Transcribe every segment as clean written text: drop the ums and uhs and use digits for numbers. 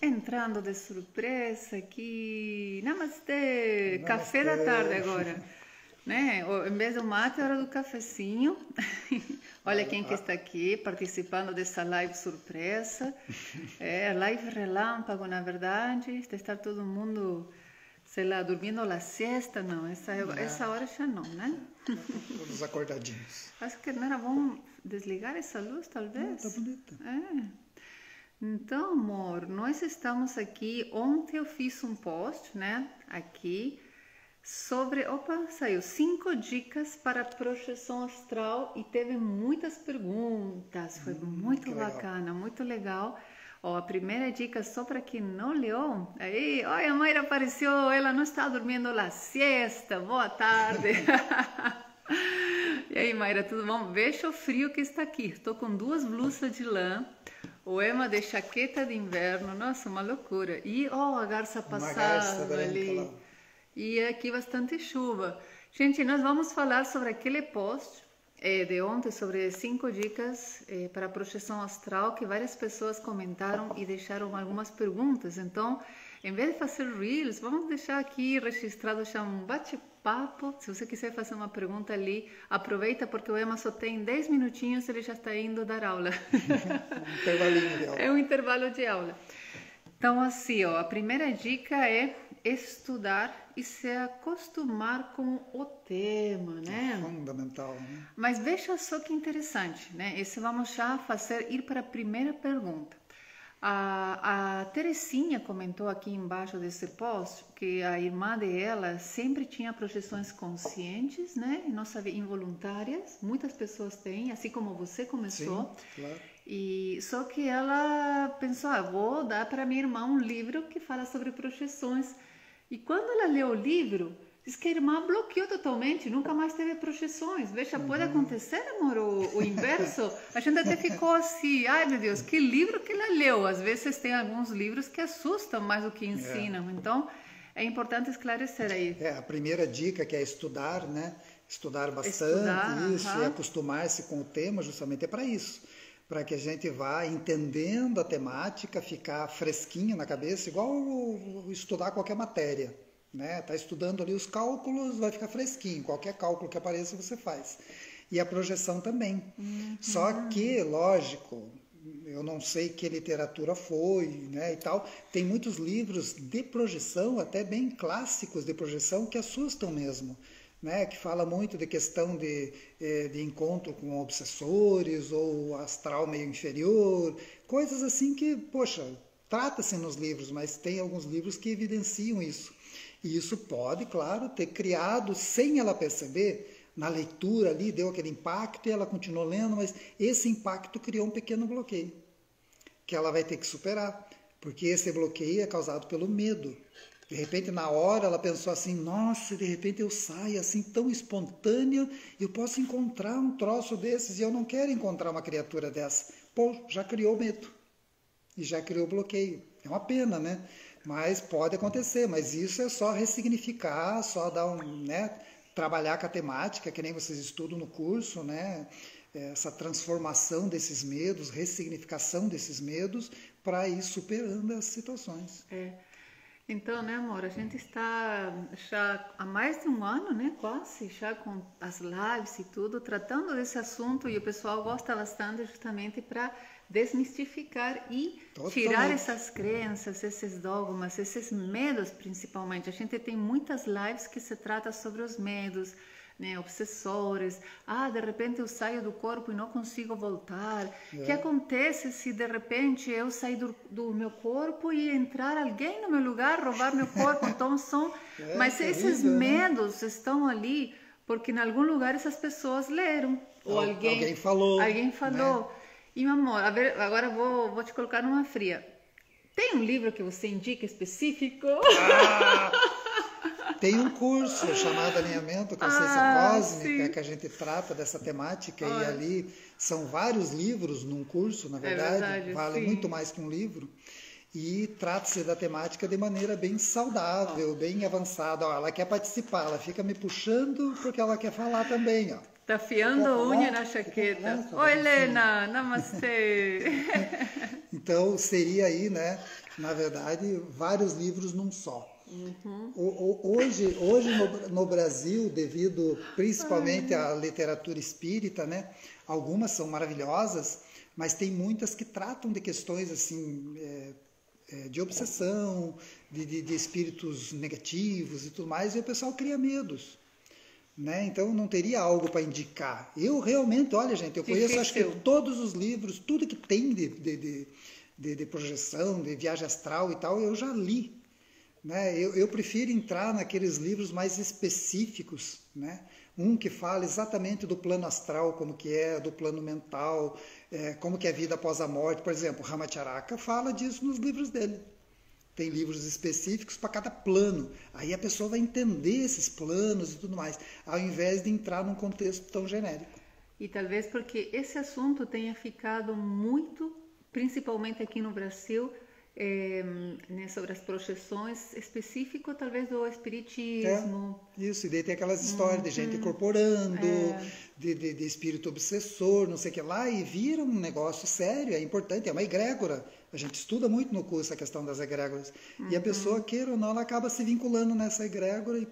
entrando de surpresa aqui. Namastê! Namastê. Café da tarde agora. Né? Em vez do mate, é hora do cafezinho. Olha quem que está aqui participando dessa live surpresa. É, live relâmpago, na verdade. Está todo mundo, sei lá, dormindo a siesta. Não, essa hora já não, né? Todos acordadinhos. Acho que não era bom desligar essa luz, talvez? Tá bonita. É. Então, amor, nós estamos aqui. Ontem eu fiz um post, né? Aqui. Sobre, saiu 5 dicas para projeção astral e teve muitas perguntas, foi muito bacana, muito legal. Ó, a primeira dica, só para quem não leu, aí, olha, a Mayra apareceu, ela não está dormindo a siesta, boa tarde. E aí, Mayra, tudo bom? Veja o frio que está aqui, estou com 2 blusas de lã, o Emma de jaqueta de inverno, nossa, uma loucura. E, ó, a garça passando ali. E aqui bastante chuva. Gente, nós vamos falar sobre aquele post de ontem, sobre 5 dicas para projeção astral, que várias pessoas comentaram e deixaram algumas perguntas. Então, em vez de fazer reels, vamos deixar aqui registrado já um bate-papo. Se você quiser fazer uma pergunta ali, aproveita, porque o Emma só tem 10 minutinhos, ele já está indo dar aula. Um intervalinho de aula. É um intervalo de aula. Então, assim, ó, a primeira dica é estudar e se acostumar com o tema, né? É fundamental, né? Mas veja só que interessante, né? Esse vamos já ir para a primeira pergunta. A Terezinha comentou aqui embaixo desse post que a irmã dela sempre tinha projeções conscientes, né? E não sabia, involuntárias. Muitas pessoas têm, assim como você começou. Sim, claro. E só que ela pensou, vou dar para minha irmã um livro que fala sobre projeções. E quando ela leu o livro, diz que a irmã bloqueou totalmente, nunca mais teve projeções. Veja, pode acontecer, amor, o inverso. A gente até ficou assim, ai meu Deus, que livro que ela leu. Às vezes tem alguns livros que assustam mais do que ensinam. Então, é importante esclarecer aí. A primeira dica que é estudar, né? Estudar bastante, isso, e acostumar-se com o tema, justamente é para isso. Para que a gente vá entendendo a temática, ficar fresquinho na cabeça, igual estudar qualquer matéria, né? Tá estudando ali os cálculos, vai ficar fresquinho, qualquer cálculo que apareça você faz. E a projeção também. Só que, lógico, eu não sei que literatura foi, né, e tal, tem muitos livros de projeção, até bem clássicos de projeção, que assustam mesmo. Né, que fala muito de questão de encontro com obsessores ou astral meio inferior, coisas assim que, poxa, trata-se nos livros, mas tem alguns livros que evidenciam isso. E isso pode, claro, ter criado, sem ela perceber, na leitura ali, deu aquele impacto e ela continuou lendo, mas esse impacto criou um pequeno bloqueio, que ela vai ter que superar, porque esse bloqueio é causado pelo medo. De repente, na hora, ela pensou assim, nossa, de repente eu saio assim tão espontâneo, eu posso encontrar um troço desses e eu não quero encontrar uma criatura dessa. Pô, já criou medo e já criou bloqueio. É uma pena, né? Mas pode acontecer, mas isso é só ressignificar, só dar trabalhar com a temática, que nem vocês estudam no curso, né? Essa transformação desses medos, ressignificação desses medos, para ir superando as situações. Então, né, amor, a gente está já há mais de um ano, né, quase, já com as lives e tudo, tratando desse assunto, e o pessoal gosta bastante justamente para desmistificar e tirar essas crenças, esses dogmas, esses medos principalmente. A gente tem muitas lives que se trata sobre os medos, né, obsessores, de repente eu saio do corpo e não consigo voltar. O que acontece se de repente eu sair do meu corpo e entrar alguém no meu lugar, roubar meu corpo? Então mas esses medos estão ali porque em algum lugar essas pessoas leram. Ou alguém falou. Alguém falou. Né? E, meu amor, agora vou te colocar numa fria. Tem um livro que você indica específico? Tem um curso chamado Alinhamento Consciência Cósmica, que a gente trata dessa temática, e ali são vários livros num curso, na verdade, vale muito mais que um livro, e trata-se da temática de maneira bem saudável, bem avançada. Ela quer participar, ela fica me puxando porque ela quer falar também. Tá afiando a unha na jaqueta. Oi, Helena, namastê. Então, seria aí, né, na verdade, vários livros num só. Hoje no Brasil, devido principalmente à literatura espírita, né, algumas são maravilhosas, mas tem muitas que tratam de questões assim, de obsessão, de espíritos negativos e tudo mais, e o pessoal cria medos. Né? Então não teria algo para indicar. Eu realmente, olha gente, eu conheço acho que todos os livros, tudo que tem de projeção, de viagem astral e tal, eu já li. Né? Eu prefiro entrar naqueles livros mais específicos, né? Um que fala exatamente do plano astral, como que é, do plano mental, como que é a vida após a morte. Por exemplo, Ramacharaka fala disso nos livros dele. Tem livros específicos para cada plano. Aí a pessoa vai entender esses planos e tudo mais, ao invés de entrar num contexto tão genérico. E talvez porque esse assunto tenha ficado muito, principalmente aqui no Brasil, né, sobre as projeções, específico talvez do espiritismo. Isso, e daí tem aquelas histórias de gente incorporando, de espírito obsessor, não sei o que lá, e vira um negócio sério, é importante, é uma egrégora. A gente estuda muito no curso a questão das egrégoras. E a pessoa, queira ou não, ela acaba se vinculando nessa egrégora e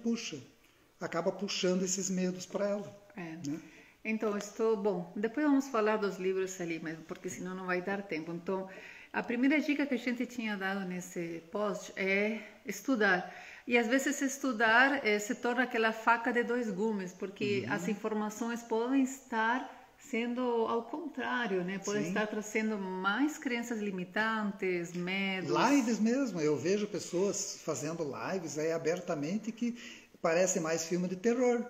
acaba puxando esses medos para ela. Né? Então, bom, depois vamos falar dos livros ali mesmo, porque senão não vai dar tempo. Então, a primeira dica que a gente tinha dado nesse post é estudar. E às vezes estudar se torna aquela faca de dois gumes, porque as informações podem estar sendo ao contrário, né? Podem estar trazendo mais crenças limitantes, medos. Lives mesmo, eu vejo pessoas fazendo lives aí abertamente que parece mais filme de terror.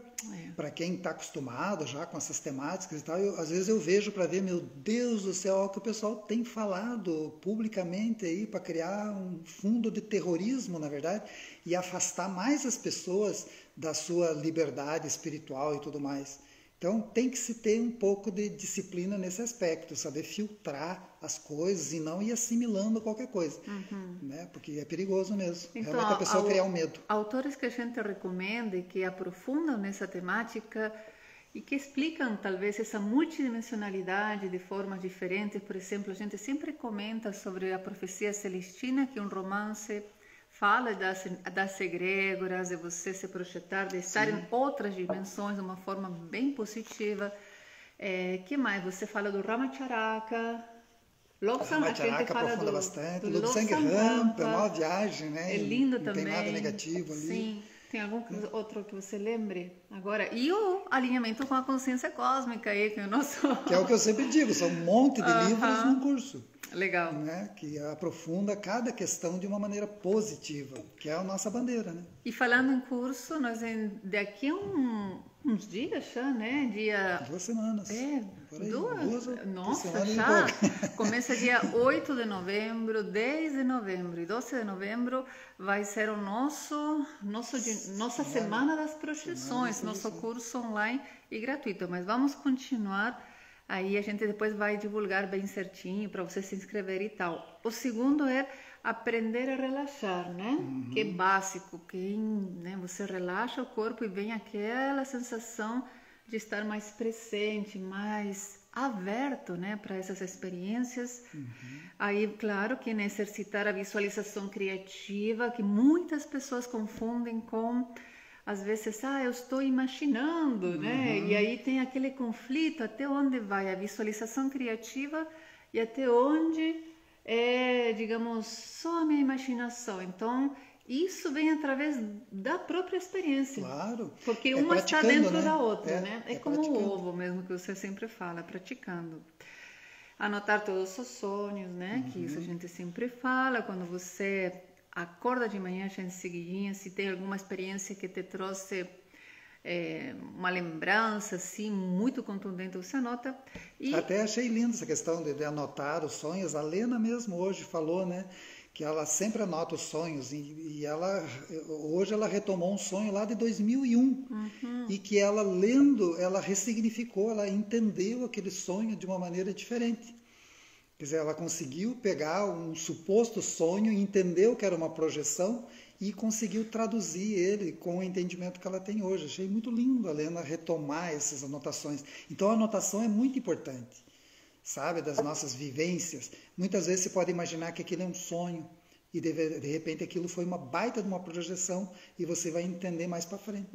Para quem está acostumado já com essas temáticas e tal, às vezes eu vejo para ver, meu Deus do céu, o que o pessoal tem falado publicamente aí para criar um fundo de terrorismo, na verdade, e afastar mais as pessoas da sua liberdade espiritual e tudo mais. Então tem que se ter um pouco de disciplina nesse aspecto, saber filtrar as coisas e não ir assimilando qualquer coisa, né? Porque é perigoso mesmo, então, realmente a pessoa criar um medo. Autores que a gente recomenda e que aprofundam nessa temática e que explicam talvez essa multidimensionalidade de formas diferentes. Por exemplo, a gente sempre comenta sobre a Profecia Celestina, que é um romance fala das egrégoras, de você se projetar, de estar em outras dimensões de uma forma bem positiva. Que mais? Você fala do Ramacharaka. Ramacharaka aprofunda bastante. Do Sanghampa, é uma viagem, né? É lindo não também. Não tem nada negativo ali. Sim. Tem algum outro que você lembre agora? E o alinhamento com a consciência cósmica aí, que é o nosso... Que é o que eu sempre digo, são um monte de livros num curso. Legal. Né? Que aprofunda cada questão de uma maneira positiva, que é a nossa bandeira, né? E falando em curso, nós daqui a uns dias já, né? 2 semanas. Nossa, já. Começa dia 8 de novembro, 10 de novembro e 12 de novembro vai ser o nossa Semana das Projeções, nosso curso online e gratuito. Mas vamos continuar. Aí a gente depois vai divulgar bem certinho para você se inscrever e tal. O segundo é aprender a relaxar, né? Que é básico, né? Você relaxa o corpo e vem aquela sensação de estar mais presente, mais aberto, né, para essas experiências. Aí, claro, que exercitar a visualização criativa, que muitas pessoas confundem com... Às vezes, eu estou imaginando, né? E aí tem aquele conflito, até onde vai a visualização criativa e até onde é, digamos, só a minha imaginação. Então, isso vem através da própria experiência. Claro. Porque uma está dentro da outra, É, né? É como o ovo mesmo, que você sempre fala, praticando. Anotar todos os sonhos, né? Que isso a gente sempre fala, quando você... acorda de manhã já em seguidinha, se tem alguma experiência que te trouxe uma lembrança assim muito contundente, você anota. E... Até achei lindo essa questão de anotar os sonhos. A Lena mesmo hoje falou, né, que ela sempre anota os sonhos e hoje ela retomou um sonho lá de 2001 e que ela lendo, ela ressignificou, ela entendeu aquele sonho de uma maneira diferente. Quer dizer, ela conseguiu pegar um suposto sonho, entendeu que era uma projeção e conseguiu traduzir ele com o entendimento que ela tem hoje. Achei muito lindo a Lena retomar essas anotações. Então, a anotação é muito importante. sabe, das nossas vivências. Muitas vezes você pode imaginar que aquilo é um sonho e de repente aquilo foi uma baita de uma projeção e você vai entender mais para frente.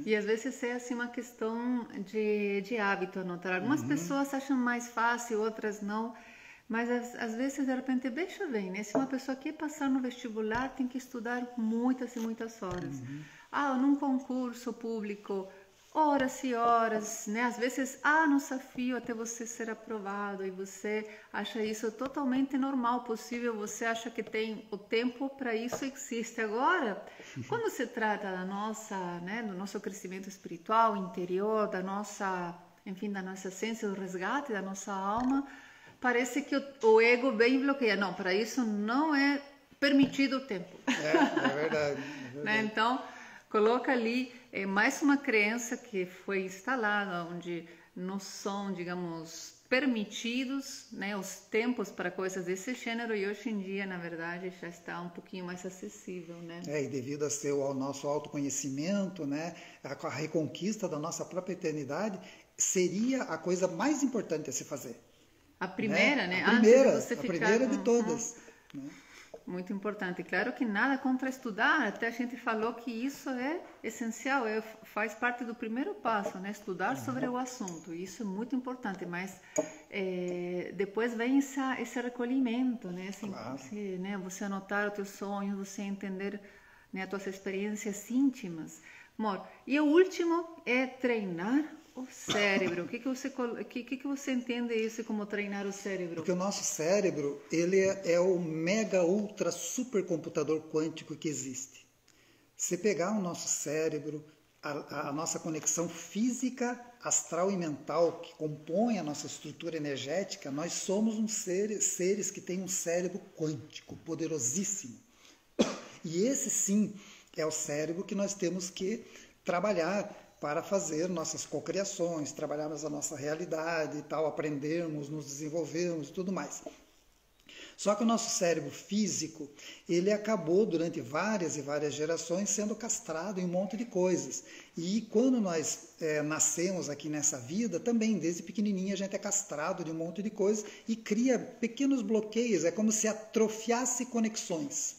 E às vezes é assim uma questão de hábito anotar. Algumas pessoas acham mais fácil, outras não. Mas às vezes, de repente, veja bem, né? Se uma pessoa quer passar no vestibular, tem que estudar muitas e muitas horas. Num concurso público, horas e horas, né? Às vezes, no desafio até você ser aprovado, e você acha isso totalmente normal, possível, você acha que tem o tempo para isso, existe. Agora, quando se trata da nossa, né, do nosso crescimento espiritual, interior, da nossa, enfim, da nossa essência, do resgate da nossa alma, parece que o ego bem bloqueia. Não, para isso não é permitido o tempo. É verdade. Né? Então, coloca ali mais uma crença que foi instalada, onde não são, digamos, permitidos, né, os tempos para coisas desse gênero, e hoje em dia, na verdade, já está um pouquinho mais acessível, né? E devido ao nosso autoconhecimento, né, a reconquista da nossa própria eternidade, seria a coisa mais importante a se fazer. A primeira, né? A primeira de todas. Né? Muito importante. Claro que nada contra estudar, até a gente falou que isso é essencial, faz parte do primeiro passo, né? Estudar sobre o assunto, isso é muito importante, mas depois vem esse recolhimento, né? Claro. Você anotar os teus sonhos, você entender, né, as tuas experiências íntimas. Amor, e o último é treinar o cérebro. O que você entende isso como treinar o cérebro? Porque o nosso cérebro, ele é o mega ultra supercomputador quântico que existe. Se pegar o nosso cérebro, a nossa conexão física, astral e mental que compõe a nossa estrutura energética, nós somos seres que têm um cérebro quântico poderosíssimo. E esse sim é o cérebro que nós temos que trabalhar para fazer nossas cocriações, trabalharmos a nossa realidade e tal, aprendermos, nos desenvolvermos e tudo mais. Só que o nosso cérebro físico, ele acabou durante várias e várias gerações sendo castrado em um monte de coisas. E quando nós nascemos aqui nessa vida, também desde pequenininho a gente é castrado de um monte de coisas e cria pequenos bloqueios, é como se atrofiasse conexões.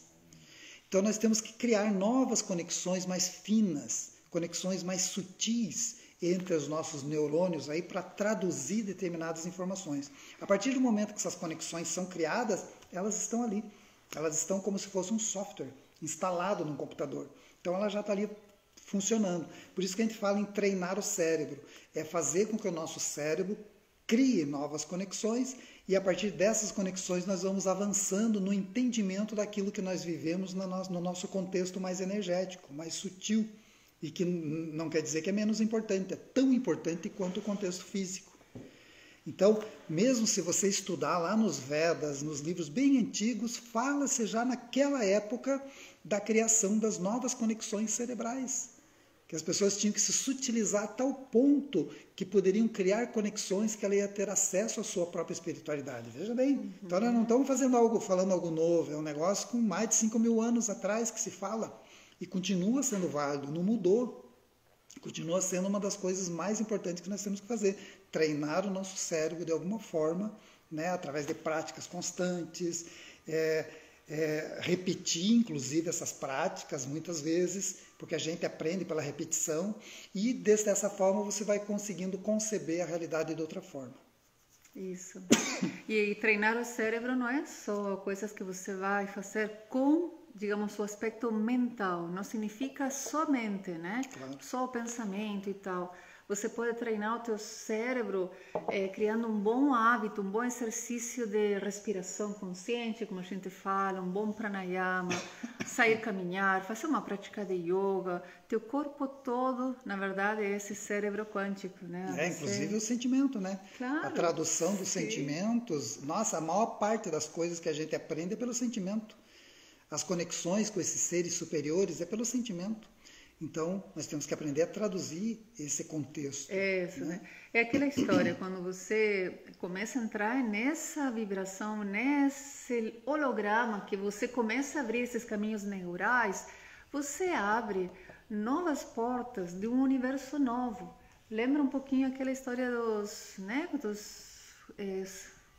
Então nós temos que criar novas conexões mais finas, conexões mais sutis entre os nossos neurônios aí para traduzir determinadas informações. A partir do momento que essas conexões são criadas, elas estão ali. Elas estão como se fosse um software instalado num computador. Então ela já está ali funcionando. Por isso que a gente fala em treinar o cérebro. É fazer com que o nosso cérebro crie novas conexões e a partir dessas conexões nós vamos avançando no entendimento daquilo que nós vivemos no nosso contexto mais energético, mais sutil. E que não quer dizer que é menos importante, é tão importante quanto o contexto físico. Então, mesmo se você estudar lá nos Vedas, nos livros bem antigos, fala-se já naquela época da criação das novas conexões cerebrais. Que as pessoas tinham que se sutilizar a tal ponto que poderiam criar conexões que ela ia ter acesso à sua própria espiritualidade. Veja bem, então nós não estamos falando algo novo, é um negócio com mais de 5.000 anos atrás que se fala. E continua sendo válido, não mudou. Continua sendo uma das coisas mais importantes que nós temos que fazer. Treinar o nosso cérebro de alguma forma, né, através de práticas constantes, repetir, inclusive, essas práticas muitas vezes, porque a gente aprende pela repetição, e dessa forma você vai conseguindo conceber a realidade de outra forma. Isso. E treinar o cérebro não é só coisas que você vai fazer com, digamos, o aspecto mental, não significa somente, né? Claro. Só o pensamento e tal. Você pode treinar o teu cérebro criando um bom hábito, um bom exercício de respiração consciente, como a gente fala, um bom pranayama, sair caminhar, fazer uma prática de yoga. Teu corpo todo, na verdade, é esse cérebro quântico, né? Inclusive o sentimento, né? Claro, a tradução dos sentimentos. Nossa, a maior parte das coisas que a gente aprende é pelo sentimento. As conexões com esses seres superiores é pelo sentimento. Então, nós temos que aprender a traduzir esse contexto. Né? É aquela história, quando você começa a entrar nessa vibração, nesse holograma, que você começa a abrir esses caminhos neurais, você abre novas portas de um universo novo. Lembra um pouquinho aquela história dos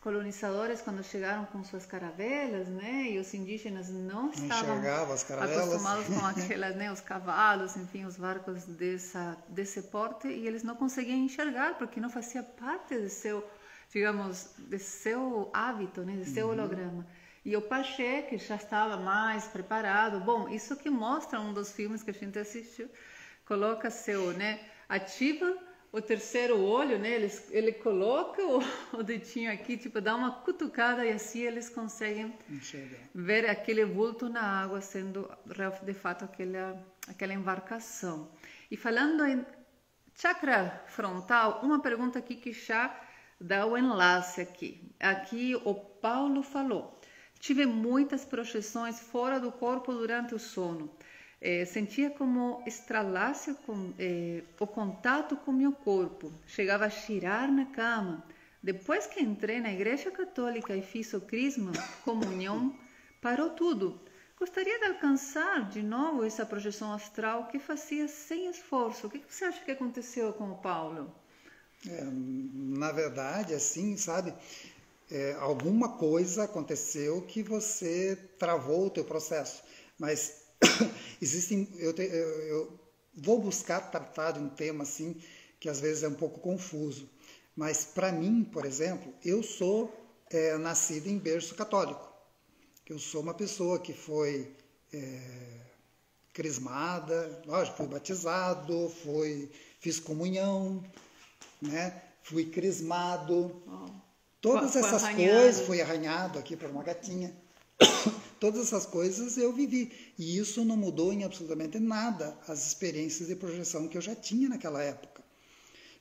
colonizadores, quando chegaram com suas caravelas, né, e os indígenas não estavam acostumados com aquelas, né, os cavalos, enfim, os barcos desse porte, e eles não conseguiam enxergar, porque não fazia parte do seu, digamos, do seu hábito, né, do seu holograma. E o Paché, que já estava mais preparado, bom, isso que mostra um dos filmes que a gente assistiu, coloca né, ativa o terceiro olho, né? Ele coloca o dedinho aqui, tipo, dá uma cutucada e assim eles conseguem ver aquele vulto na água sendo de fato aquela embarcação. E falando em chakra frontal, uma pergunta aqui que já dá o enlace aqui. Aqui o Paulo falou: tive muitas projeções fora do corpo durante o sono. Sentia como estralasse o contato com meu corpo. Chegava a girar na cama. Depois que entrei na Igreja Católica e fiz o crisma, comunhão, parou tudo. Gostaria de alcançar de novo essa projeção astral que fazia sem esforço. O que você acha que aconteceu com o Paulo? Na verdade, assim, sabe, alguma coisa aconteceu que você travou o teu processo. Mas eu vou buscar tratar de um tema assim que às vezes é um pouco confuso, mas para mim, por exemplo, eu sou nascido em berço católico. Eu sou uma pessoa que foi crismada, lógico, fui batizado, fiz comunhão, né? Fui crismado, todas essas coisas, fui arranhado aqui por uma gatinha. Todas essas coisas eu vivi, e isso não mudou em absolutamente nada as experiências de projeção que eu já tinha naquela época.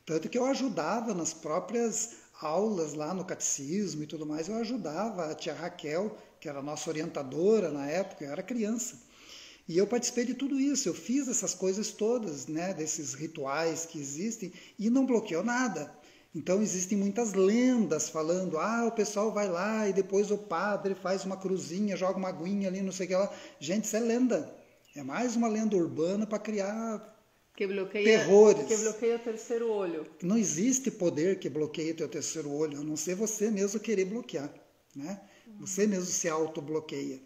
Tanto que eu ajudava nas próprias aulas lá no catecismo e tudo mais, eu ajudava a tia Raquel, que era a nossa orientadora na época, eu era criança. E eu participei de tudo isso, eu fiz essas coisas todas, né, desses rituais que existem, e não bloqueou nada. Então existem muitas lendas falando, o pessoal vai lá e depois o padre faz uma cruzinha, joga uma aguinha ali, não sei o que lá. Gente, isso é lenda. É mais uma lenda urbana para criar terrores. Que bloqueia o terceiro olho. Não existe poder que bloqueie o teu terceiro olho, a não ser você mesmo querer bloquear, né? Você mesmo se autobloqueia.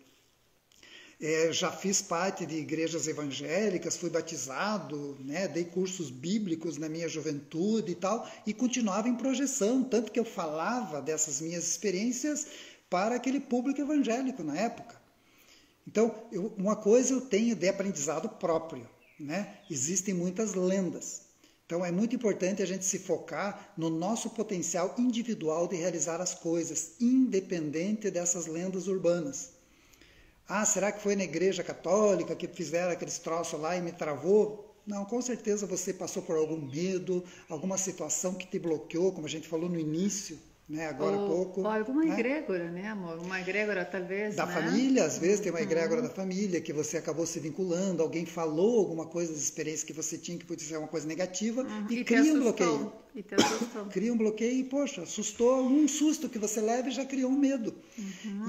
Já fiz parte de igrejas evangélicas, fui batizado, né, dei cursos bíblicos na minha juventude e tal, e continuava em projeção, tanto que eu falava dessas minhas experiências para aquele público evangélico na época. Então, uma coisa eu tenho de aprendizado próprio, né? Existem muitas lendas. Então, é muito importante a gente se focar no nosso potencial individual de realizar as coisas, independente dessas lendas urbanas. Será que foi na Igreja Católica que fizeram aqueles troços lá e me travou? Não, com certeza você passou por algum medo, alguma situação que te bloqueou, como a gente falou no início, né, agora há pouco. Ou alguma egrégora, né, amor? Uma egrégora, talvez, da família, às vezes tem uma egrégora da família que você acabou se vinculando, alguém falou alguma coisa das experiências que você tinha que podia ser uma coisa negativa e cria um bloqueio. E te assustou. Cria um bloqueio e, poxa, assustou, um susto que você leva e já criou um medo.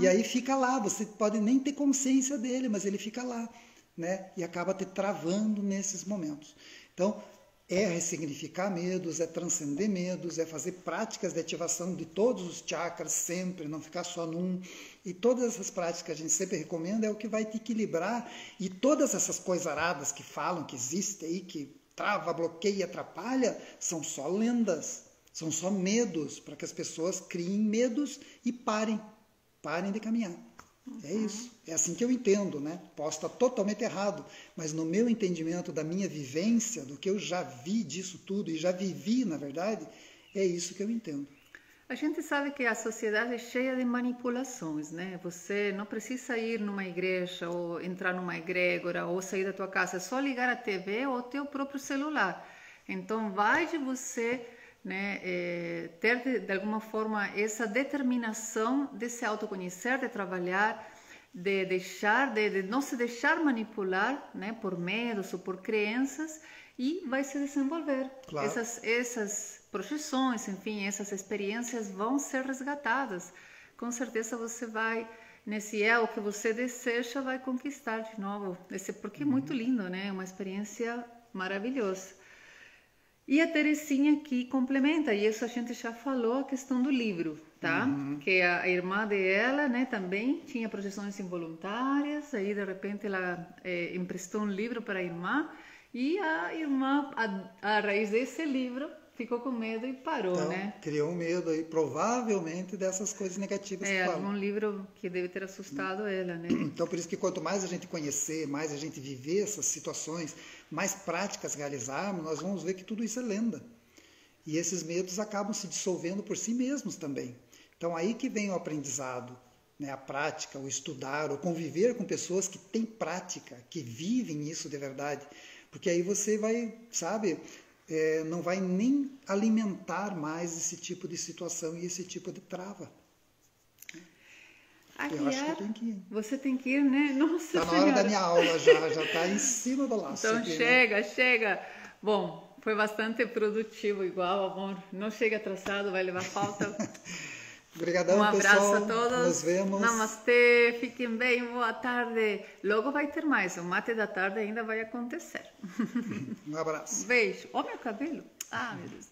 E aí fica lá, você pode nem ter consciência dele, mas ele fica lá, né? E acaba te travando nesses momentos. Então, é ressignificar medos, é transcender medos, é fazer práticas de ativação de todos os chakras sempre, não ficar só num. E todas essas práticas que a gente sempre recomenda é o que vai te equilibrar. E todas essas coisaradas que falam que existem aí, que trava, bloqueia, atrapalha, são só lendas, são só medos, para que as pessoas criem medos e parem de caminhar. É isso, é assim que eu entendo, né? Posso estar totalmente errado, mas no meu entendimento da minha vivência, do que eu já vi disso tudo e já vivi, na verdade, é isso que eu entendo. A gente sabe que a sociedade é cheia de manipulações, né? Você não precisa ir numa igreja ou entrar numa egrégora ou sair da tua casa, é só ligar a TV ou o teu próprio celular. Então, vai de você, né, ter de alguma forma essa determinação de se autoconhecer, de trabalhar, de não se deixar manipular, né, por medos ou por crenças, e vai se desenvolver. Claro. Essas projeções, enfim, essas experiências vão ser resgatadas. Com certeza você vai, nesse o que você deseja, vai conquistar de novo. Porque é muito lindo, né? É uma experiência maravilhosa. E a Terezinha aqui complementa, e isso a gente já falou, a questão do livro, tá? Que a irmã dela, né, também tinha projeções involuntárias, aí de repente ela emprestou um livro para a irmã, e a irmã, a raiz desse livro, ficou com medo e parou, então, né? Criou um medo aí, provavelmente, dessas coisas negativas que falam. Algum livro que deve ter assustado ela, né? Então, por isso que quanto mais a gente conhecer, mais a gente viver essas situações, mais práticas realizarmos, nós vamos ver que tudo isso é lenda. E esses medos acabam se dissolvendo por si mesmos também. Então, aí que vem o aprendizado, né? A prática, o estudar, o conviver com pessoas que têm prática, que vivem isso de verdade. Porque aí você vai, sabe... não vai nem alimentar mais esse tipo de situação e esse tipo de trava. Eu acho que eu tenho que ir. Você tem que ir, né? Nossa Senhora. Está na hora da minha aula já está em cima do laço. Então aqui, chega. Bom, foi bastante produtivo igual, amor. Não chega atrasado, vai levar falta. Obrigadão, um abraço pessoal. A todos. Nos vemos. Namastê, fiquem bem, boa tarde. Logo vai ter mais, o mate da tarde ainda vai acontecer. Um abraço. Beijo. Ó meu cabelo. Ah, meu Deus.